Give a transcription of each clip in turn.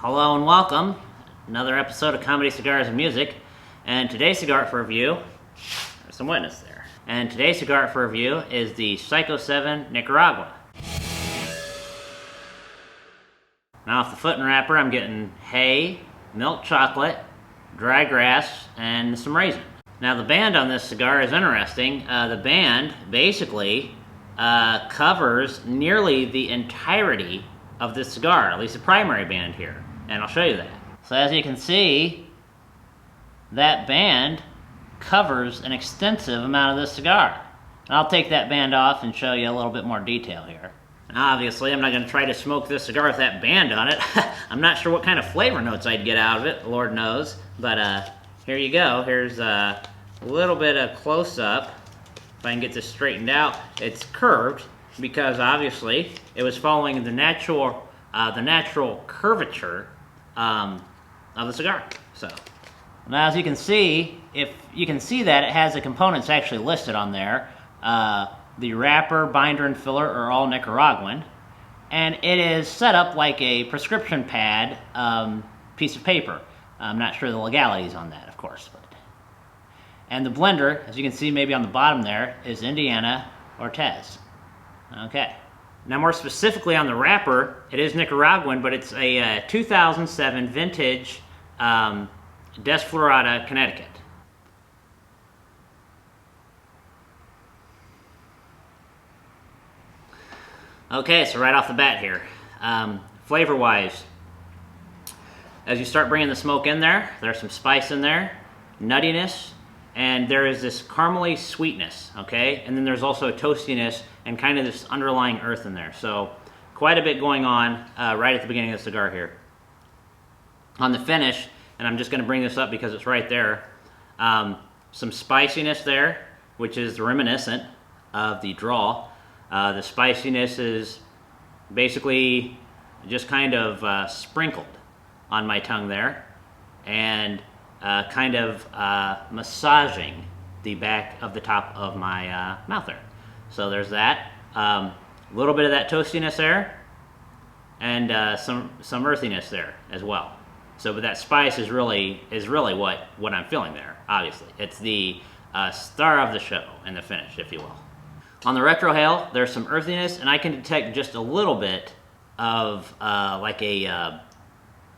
Hello and welcome. Another episode of Comedy, Cigars, and Music. And today's cigar for review, there's some witness there. And today's cigar for review is the Psyko 7 Nicaragua. Now off the foot and wrapper, I'm getting hay, milk chocolate, dry grass, and some raisin. Now the band on this cigar is interesting. The band basically covers nearly the entirety of this cigar, at least the primary band here. And I'll show you that. So as you can see, that band covers an extensive amount of this cigar. And I'll take that band off and show you a little bit more detail here. Now, obviously, I'm not going to try to smoke this cigar with that band on it. I'm not sure what kind of flavor notes I'd get out of it, Lord knows. But here you go. Here's a little bit of close-up. If I can get this straightened out, it's curved because obviously it was following the natural curvature of the cigar. So now, as you can see, if you can see that it has the components actually listed on there. The wrapper, binder, and filler are all Nicaraguan, and it is set up like a prescription pad piece of paper. I'm not sure the legalities on that, of course. And the blender, as you can see maybe on the bottom there, is Indiana Ortez. Okay. Now more specifically on the wrapper, it is Nicaraguan, but it's a 2007 vintage Desflorada, Connecticut. Okay, so right off the bat here, flavor-wise, as you start bringing the smoke in there, there's some spice in there, nuttiness, and there is this caramely sweetness, okay? And then there's also a toastiness and kind of this underlying earth in there. So quite a bit going on right at the beginning of the cigar here. On the finish, and I'm just going to bring this up because it's right there, some spiciness there, which is reminiscent of the draw. The spiciness is basically just kind of sprinkled on my tongue there, and kind of massaging the back of the top of my mouth there. So there's that. A little bit of that toastiness there, and some earthiness there as well. So, but that spice is really what I'm feeling there. Obviously, it's the star of the show and the finish, if you will. On the retrohale, there's some earthiness, and I can detect just a little bit of like a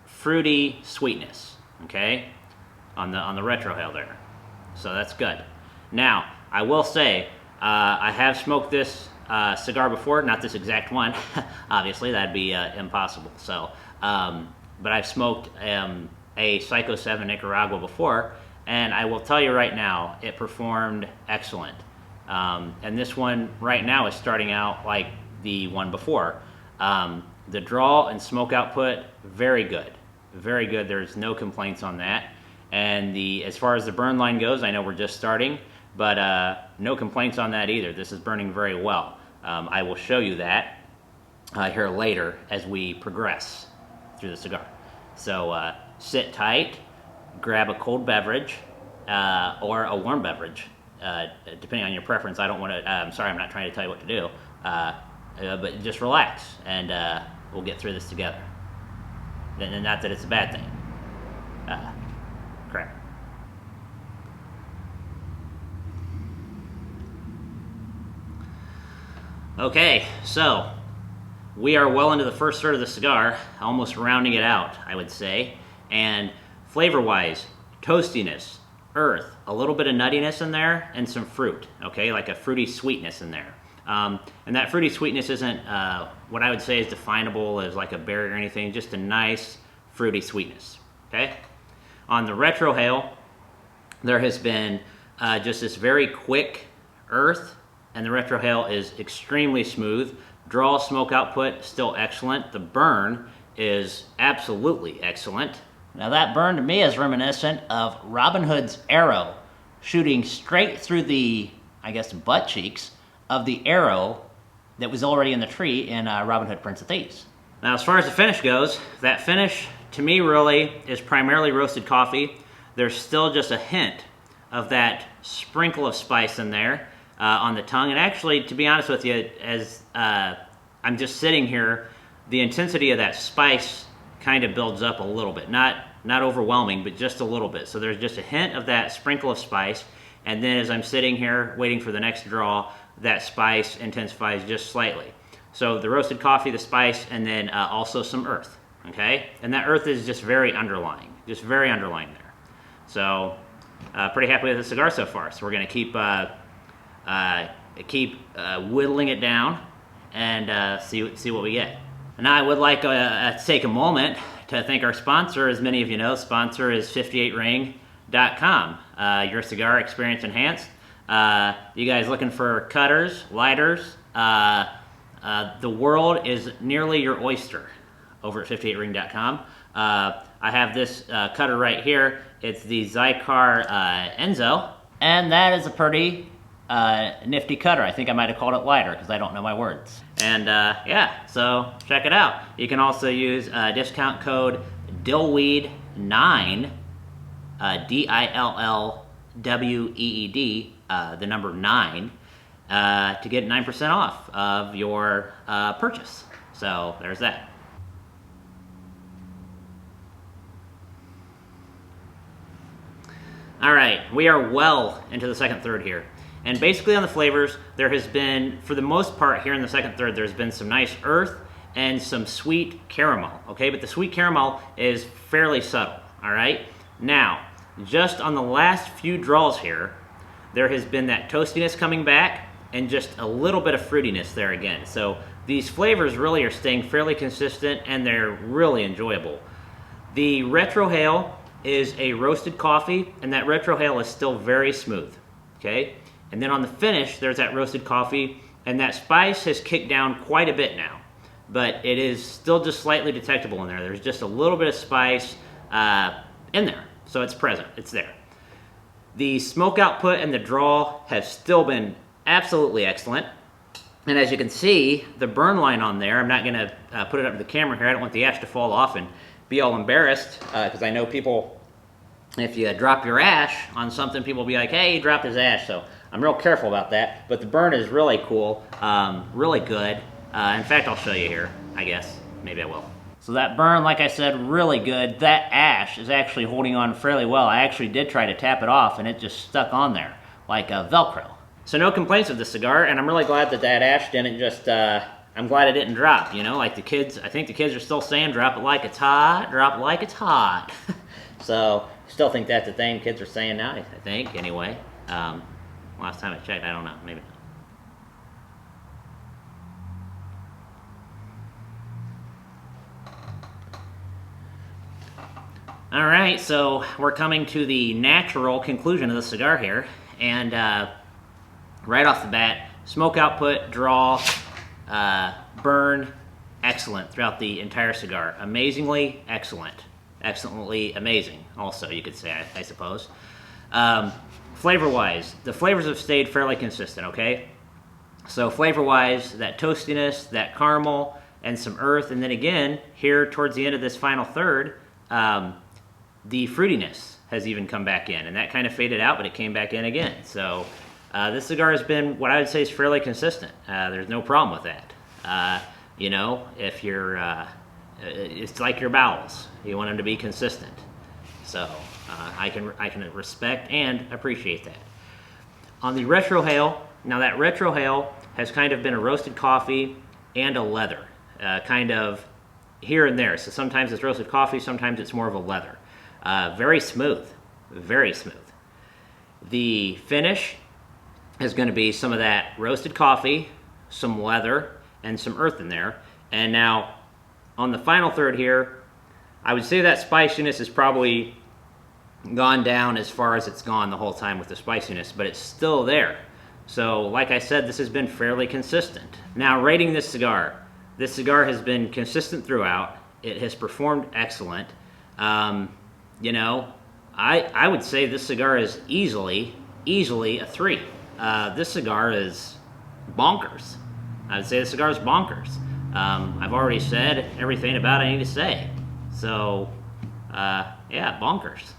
fruity sweetness. Okay, on the retrohale there, so that's good. Now, I will say I have smoked this cigar before, not this exact one. Obviously, that'd be impossible. So, but I've smoked a Psyko 7 Nicaragua before, and I will tell you right now, it performed excellent. And this one right now is starting out like the one before. The draw and smoke output, very good. Very good. There's no complaints on that. And as far as the burn line goes, I know we're just starting, but no complaints on that either. This is burning very well. I will show you that here later as we progress through the cigar. So sit tight, grab a cold beverage or a warm beverage. Depending on your preference. I don't want to, I'm sorry, I'm not trying to tell you what to do, but just relax, and we'll get through this together. And not that it's a bad thing. Crap. Okay, so we are well into the first third of the cigar, almost rounding it out, I would say, and flavor-wise, toastiness, earth, a little bit of nuttiness in there, and some fruit, okay, like a fruity sweetness in there. And that fruity sweetness isn't what I would say is definable as like a berry or anything, just a nice fruity sweetness, okay? On the retrohale, there has been just this very quick earth, and the retrohale is extremely smooth. Draw smoke output, still excellent. The burn is absolutely excellent. Now that burn to me is reminiscent of Robin Hood's arrow, shooting straight through the, I guess, butt cheeks of the arrow that was already in the tree in Robin Hood, Prince of Thieves. Now as far as the finish goes, that finish to me really is primarily roasted coffee. There's still just a hint of that sprinkle of spice in there on the tongue. And actually, to be honest with you, as I'm just sitting here, the intensity of that spice kind of builds up a little bit. Not overwhelming, but just a little bit. So there's just a hint of that sprinkle of spice. And then as I'm sitting here waiting for the next draw, that spice intensifies just slightly. So the roasted coffee, the spice, and then also some earth, okay? And that earth is just very underlying there. So pretty happy with the cigar so far. So we're gonna keep whittling it down and see what we get. And now I would like to take a moment to thank our sponsor. As many of you know, sponsor is 58ring.com. Your cigar experience enhanced. You guys looking for cutters, lighters? The world is nearly your oyster over at 58ring.com. I have this cutter right here. It's the Cigar Enzo, and that is a pretty nifty cutter. I think I might have called it lighter because I don't know my words. And yeah, so check it out. You can also use discount code DILLWEED9, DILLWEED, the number 9, to get 9% off of your purchase. So there's that. All right, we are well into the second third here. And basically on the flavors, there has been, for the most part here in the second third, there's been some nice earth and some sweet caramel, okay? But the sweet caramel is fairly subtle, all right? Now, just on the last few draws here, there has been that toastiness coming back and just a little bit of fruitiness there again. So these flavors really are staying fairly consistent and they're really enjoyable. The retrohale is a roasted coffee, and that retrohale is still very smooth, okay? And then on the finish, there's that roasted coffee, and that spice has kicked down quite a bit now, but it is still just slightly detectable in there. There's just a little bit of spice in there, so it's present, it's there. The smoke output and the draw have still been absolutely excellent, and as you can see, the burn line on there, I'm not gonna put it up to the camera here, I don't want the ash to fall off and be all embarrassed, because I know people, if you drop your ash on something, people will be like, hey, he dropped his ash, so I'm real careful about that, but the burn is really cool, really good. In fact, I'll show you here, I guess. Maybe I will. So that burn, like I said, really good. That ash is actually holding on fairly well. I actually did try to tap it off, and it just stuck on there, like Velcro. So no complaints with the cigar, and I'm really glad that that ash didn't just, I'm glad it didn't drop, you know, like the kids, I think the kids are still saying, drop it like it's hot, drop it like it's hot. So, still think that's the thing kids are saying now, I think, anyway. Last time I checked, I don't know, maybe not. All right, so we're coming to the natural conclusion of the cigar here, and right off the bat, smoke output, draw, burn, excellent throughout the entire cigar. Amazingly excellent. Excellently amazing, also, you could say, I suppose. Flavor-wise, the flavors have stayed fairly consistent, okay? So flavor-wise, that toastiness, that caramel, and some earth, and then again, here towards the end of this final third, the fruitiness has even come back in, and that kind of faded out, but it came back in again. So this cigar has been what I would say is fairly consistent. There's no problem with that. You know, if you're, it's like your bowels. You want them to be consistent. So I can respect and appreciate that. On the retrohale, now that retrohale has kind of been a roasted coffee and a leather, kind of here and there. So sometimes it's roasted coffee, sometimes it's more of a leather. Very smooth, very smooth. The finish is going to be some of that roasted coffee, some leather, and some earth in there. And now on the final third here, I would say that spiciness is probably gone down as far as it's gone the whole time with the spiciness, but it's still there. So like I said, this has been fairly consistent. Now rating this cigar has been consistent throughout. It has performed excellent. You know, I would say this cigar is easily a 3. This cigar is bonkers. I would say the cigar is bonkers. I've already said everything about it I need to say. So, yeah, bonkers.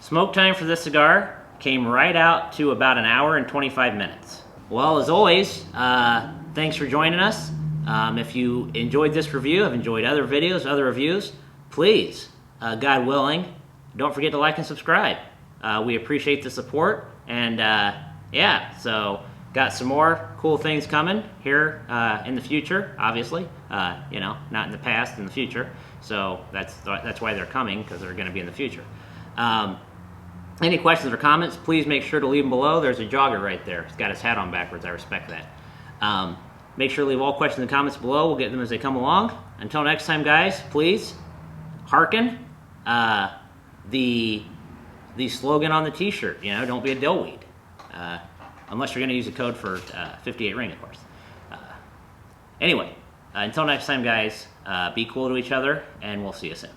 Smoke time for this cigar came right out to about an hour and 25 minutes. Well, as always, thanks for joining us. If you enjoyed this review, have enjoyed other videos, other reviews, please, God willing, don't forget to like and subscribe. We appreciate the support, and yeah, so got some more cool things coming here in the future, obviously. You know, not in the past, in the future. So that's why they're coming, because they're going to be in the future. Any questions or comments, please make sure to leave them below. There's a jogger right there. He's got his hat on backwards. I respect that. Make sure to leave all questions and comments below. We'll get them as they come along. Until next time, guys, please hearken the slogan on the t-shirt. You know, don't be a dillweed. Unless you're going to use a code for 58 ring, of course. Anyway, until next time, guys, be cool to each other, and we'll see you soon.